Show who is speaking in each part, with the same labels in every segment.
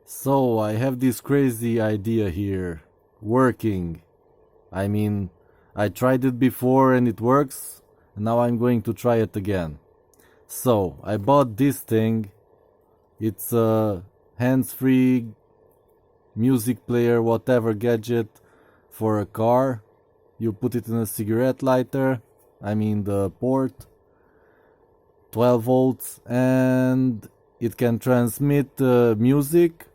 Speaker 1: So I have this crazy idea here, working. I mean, I tried it before and it works, and now I'm going to try it again. So I bought this thing. It's a hands-free music player, whatever gadget for a car. You put it in a cigarette lighter, I mean the port, 12 volts, and it can transmit music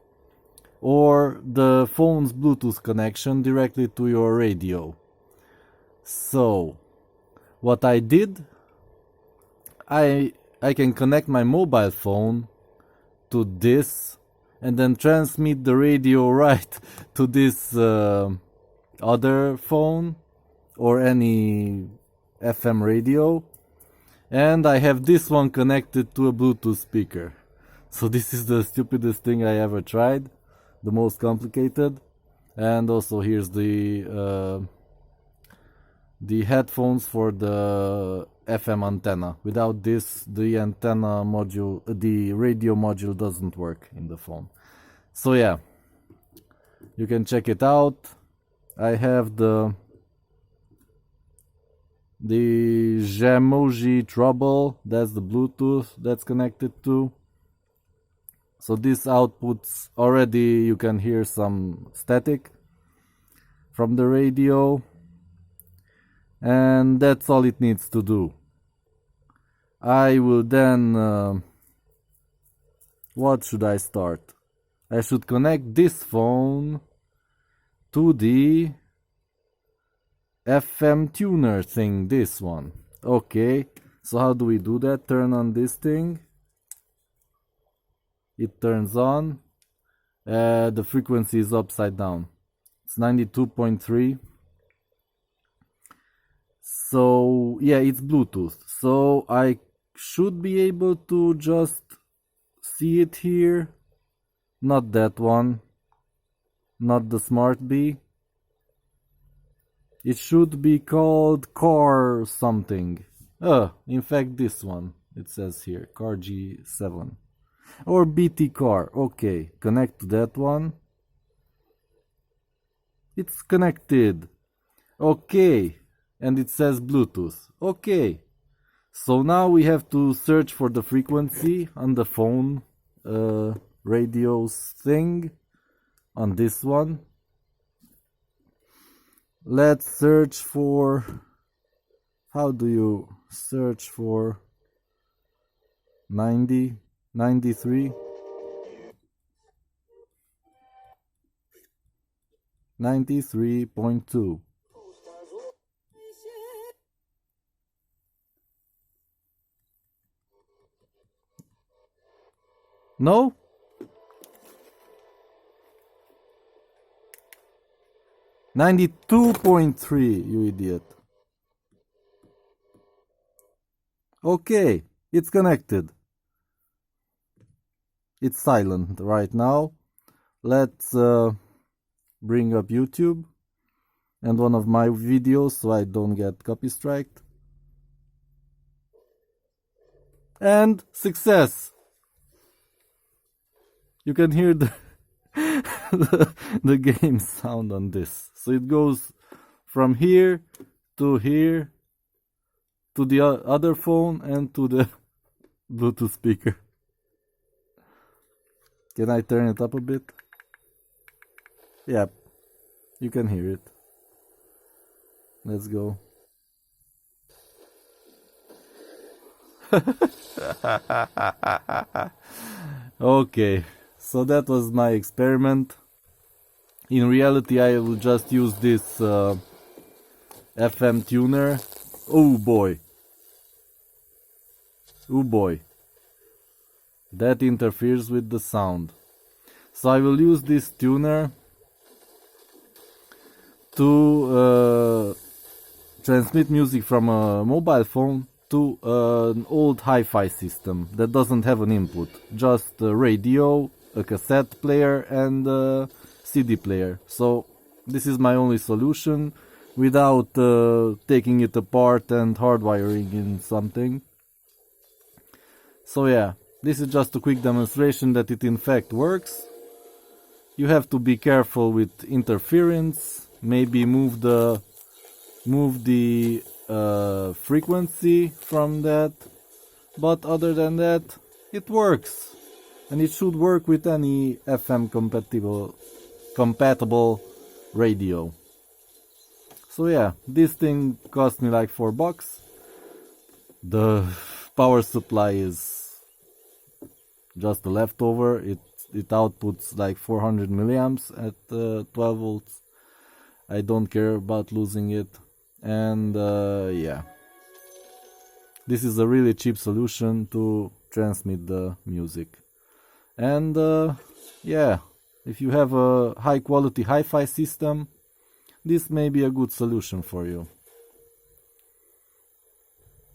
Speaker 1: or the phone's Bluetooth connection directly to your radio. So, what I did, I can connect my mobile phone to this and then transmit the radio right to this other phone or any FM radio, and I have this one connected to a Bluetooth speaker. So this is the stupidest thing I ever tried, the most complicated. And also here's the headphones for the FM antenna. Without this, the antenna module, the radio module doesn't work in the phone. So yeah, you can check it out. I have the Jamoji Trouble, that's the Bluetooth that's connected to. So this outputs already, you can hear some static from the radio, and that's all it needs to do. I will then, what should I start? I should connect this phone to the FM tuner thing, this one. Okay, so how do we do that? Turn on this thing. It turns on. The frequency is upside down. It's 92.3. So yeah, it's Bluetooth. So I should be able to just see it here. Not that one. Not the Smart Bee. It should be called Car something. In fact this one. It says here, Car G7. Or BT Car. Okay, connect to that one. It's connected. Okay, and it says Bluetooth. Okay, so now we have to search for the frequency on the phone radios thing on this one. Let's search for, how do you search for 90, 93, 93.2. No? $92.3, you idiot. Okay, it's connected. It's silent right now. Let's bring up YouTube and one of my videos so I don't get copy striked. And success! You can hear the the game sound on this. So it goes from here to the other phone and to the Bluetooth speaker. Can I turn it up a bit? Yep, you can hear it. Let's go. Okay, so that was my experiment. In reality, I will just use this FM tuner. Oh boy. Oh boy. That interferes with the sound. So I will use this tuner to transmit music from a mobile phone to an old hi-fi system that doesn't have an input, just a radio, a cassette player and a CD player. So this is my only solution without taking it apart and hardwiring in something. So yeah, this is just a quick demonstration that it in fact works. You have to be careful with interference, maybe move the frequency from that, but other than that, it works, and it should work with any FM compatible radio. So yeah, this thing cost me like $4. The power supply is just a leftover. It outputs like 400 milliamps at 12 volts. I don't care about losing it. And yeah, this is a really cheap solution to transmit the music. And yeah, if you have a high quality hi-fi system, this may be a good solution for you.